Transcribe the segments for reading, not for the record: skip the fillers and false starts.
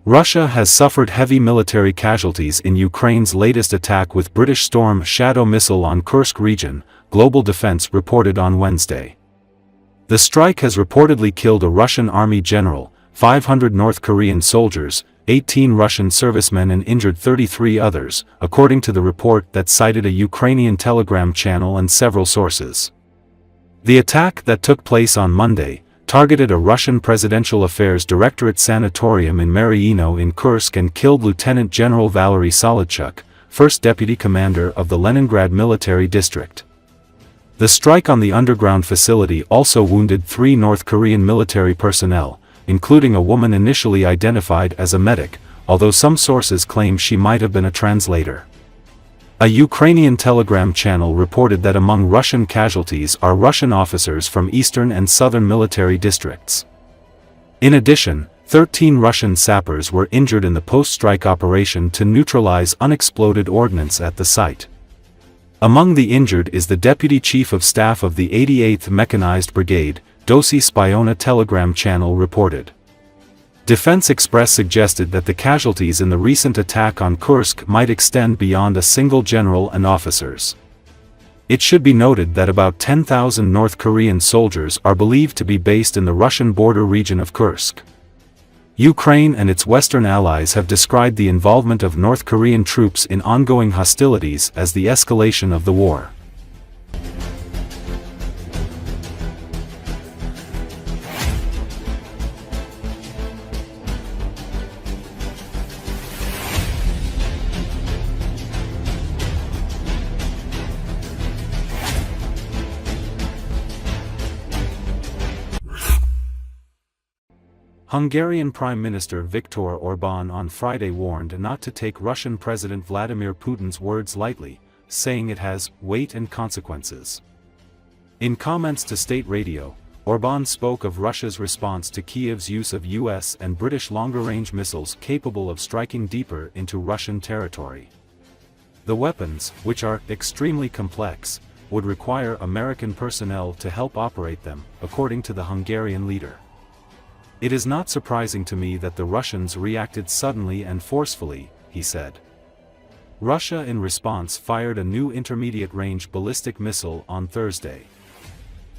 Russia has suffered heavy military casualties in Ukraine's latest attack with British Storm Shadow missile on Kursk region, Global Defence reported on Wednesday. The strike has reportedly killed a Russian army general, 500 North Korean soldiers, 18 Russian servicemen and injured 33 others, according to the report that cited a Ukrainian Telegram channel and several sources. The attack that took place on Monday targeted a Russian Presidential Affairs Directorate sanatorium in Mariino in Kursk and killed Lieutenant General Valery Solodchuk, first deputy commander of the Leningrad Military District. The strike on the underground facility also wounded 3 North Korean military personnel, including a woman initially identified as a medic, although some sources claim she might have been a translator. A Ukrainian Telegram channel reported that among Russian casualties are Russian officers from eastern and southern military districts. In addition, 13 Russian sappers were injured in the post-strike operation to neutralize unexploded ordnance at the site. Among the injured is the Deputy Chief of Staff of the 88th Mechanized Brigade, Dosi Spiona Telegram channel reported. Defense Express suggested that the casualties in the recent attack on Kursk might extend beyond a single general and officers. It should be noted that about 10,000 North Korean soldiers are believed to be based in the Russian border region of Kursk. Ukraine and its Western allies have described the involvement of North Korean troops in ongoing hostilities as the escalation of the war. Hungarian Prime Minister Viktor Orbán on Friday warned not to take Russian President Vladimir Putin's words lightly, saying it has weight and consequences. In comments to state radio, Orbán spoke of Russia's response to Kyiv's use of US and British longer-range missiles capable of striking deeper into Russian territory. The weapons, which are extremely complex, would require American personnel to help operate them, according to the Hungarian leader. It is not surprising to me that the Russians reacted suddenly and forcefully, he said. Russia in response fired a new intermediate-range ballistic missile on Thursday.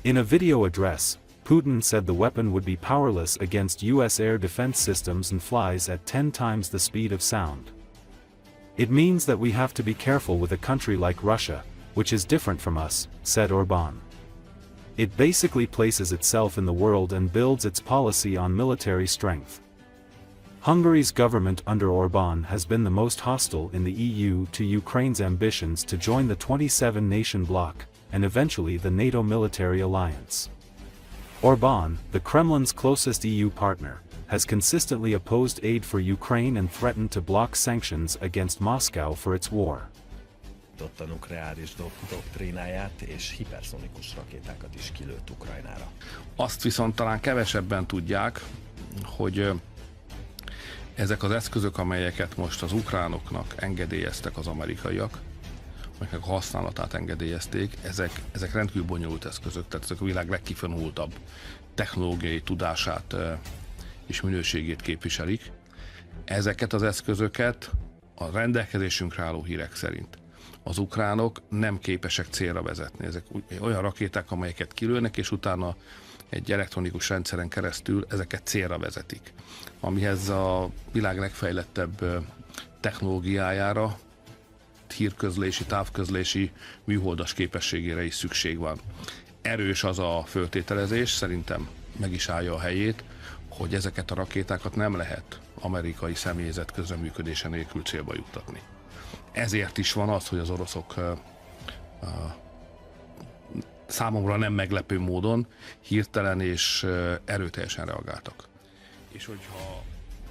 In a video address, Putin said the weapon would be powerless against U.S. air defense systems and flies at 10 times the speed of sound. It means that we have to be careful with a country like Russia, which is different from us, said Orbán. It basically places itself in the world and builds its policy on military strength. Hungary's government under Orbán has been the most hostile in the EU to Ukraine's ambitions to join the 27-nation bloc, and eventually the NATO military alliance. Orbán, the Kremlin's closest EU partner, has consistently opposed aid for Ukraine and threatened to block sanctions against Moscow for its war. A nukleáris doktrínáját és hiperszonikus rakétákat is kilőtt Ukrajnára. Azt viszont talán kevesebben tudják, hogy ezek az eszközök, amelyeket most az ukránoknak engedélyeztek az amerikaiak, amelyeknek a használatát engedélyezték, ezek rendkívül bonyolult eszközök, tehát ezek a világ legkifinomultabb technológiai tudását és minőségét képviselik. Ezeket az eszközöket a rendelkezésünkre álló hírek szerint az ukránok nem képesek célra vezetni. Ezek olyan rakéták, amelyeket kilőnek, és utána egy elektronikus rendszeren keresztül ezeket célra vezetik. Amihez a világ legfejlettebb technológiájára, hírközlési, távközlési, műholdas képességére is szükség van. Erős az a föltételezés, szerintem meg is állja a helyét, hogy ezeket a rakétákat nem lehet amerikai személyzet közreműködése nélkül célba juttatni. Ezért is van az, hogy az oroszok számomra nem meglepő módon hirtelen és erőteljesen reagáltak. És hogyha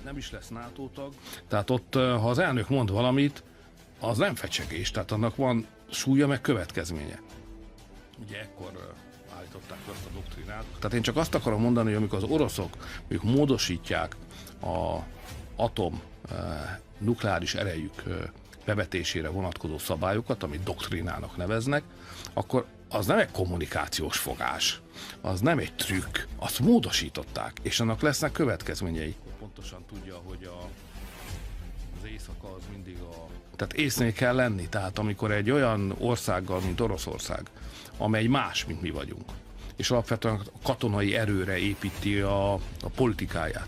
nem is lesz NATO tag, tehát ott, ha az elnök mond valamit, az nem fecsegés, tehát annak van súlya meg következménye. Ugye ekkor állították azt a doktrinát. Tehát én csak azt akarom mondani, hogy amikor az oroszok módosítják az atom nukleáris erejük bevetésére vonatkozó szabályokat, amit doktrinának neveznek, akkor az nem egy kommunikációs fogás, az nem egy trükk, azt módosították, és annak lesznek következményei. Pontosan tudja, hogy a Tehát észnél kell lenni, tehát amikor egy olyan országgal, mint Oroszország, amely más, mint mi vagyunk, és alapvetően a katonai erőre építi a politikáját,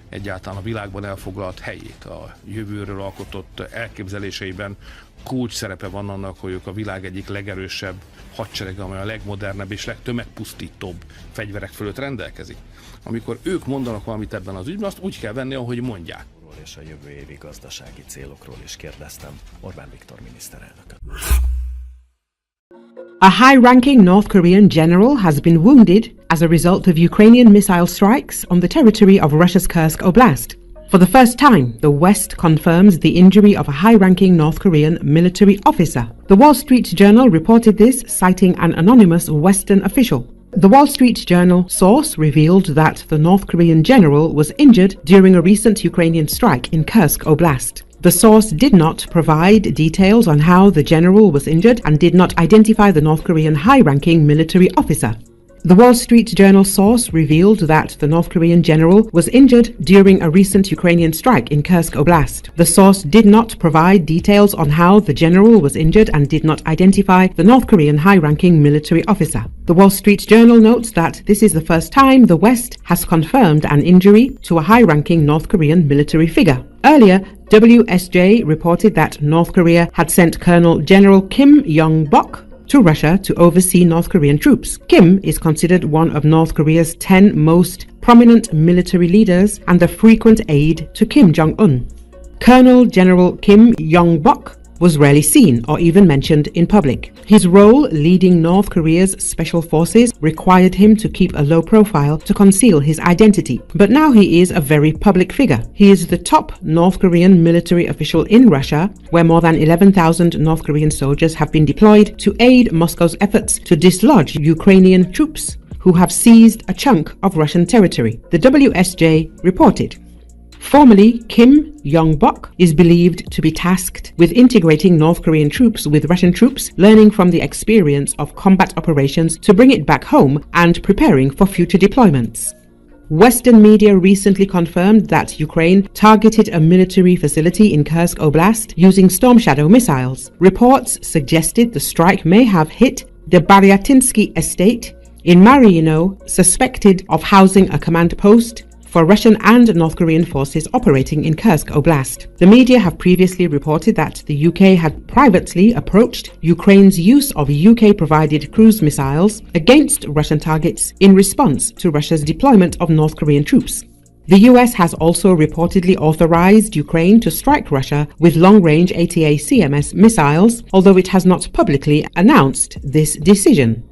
egyáltalán a világban elfoglalt helyét, a jövőről alkotott elképzeléseiben kulcs szerepe van annak, hogy ők a világ egyik legerősebb hadserege, amely a legmodernebb és legtömegpusztítóbb fegyverek fölött rendelkezik. Amikor ők mondanak valamit ebben az ügyben, azt úgy kell venni, ahogy mondják. És a jövő évi gazdasági célokról is kérdeztem Orbán Viktor miniszterelnököt. A high-ranking North Korean general has been wounded as a result of Ukrainian missile strikes on the territory of Russia's Kursk Oblast. For the first time, the West confirms the injury of a high-ranking North Korean military officer. The Wall Street Journal reported this, citing an anonymous Western official. The Wall Street Journal source revealed that the North Korean general was injured during a recent Ukrainian strike in Kursk Oblast. The source did not provide details on how the general was injured and did not identify the North Korean high-ranking military officer. The Wall Street Journal source revealed that the North Korean general was injured during a recent Ukrainian strike in Kursk Oblast. The source did not provide details on how the general was injured and did not identify the North Korean high-ranking military officer. The Wall Street Journal notes that this is the first time the West has confirmed an injury to a high-ranking North Korean military figure. Earlier, WSJ reported that North Korea had sent Colonel General Kim Yong-bok to Russia to oversee North Korean troops. Kim is considered one of North Korea's 10 most prominent military leaders and a frequent aide to Kim Jong-un. Colonel General Kim Yong-bok was rarely seen or even mentioned in public. His role leading North Korea's special forces required him to keep a low profile to conceal his identity. But now he is a very public figure. He is the top North Korean military official in Russia, where more than 11,000 North Korean soldiers have been deployed to aid Moscow's efforts to dislodge Ukrainian troops who have seized a chunk of Russian territory, the WSJ reported. Formerly, Kim Yong-bok is believed to be tasked with integrating North Korean troops with Russian troops, learning from the experience of combat operations to bring it back home and preparing for future deployments. Western media recently confirmed that Ukraine targeted a military facility in Kursk Oblast using Storm Shadow missiles. Reports suggested the strike may have hit the Baryatinsky estate in Mariino, suspected of housing a command post for Russian and North Korean forces operating in Kursk Oblast. The media have previously reported that the UK had privately approached Ukraine's use of UK-provided cruise missiles against Russian targets in response to Russia's deployment of North Korean troops. The US has also reportedly authorized Ukraine to strike Russia with long-range ATA-CMS missiles, although it has not publicly announced this decision.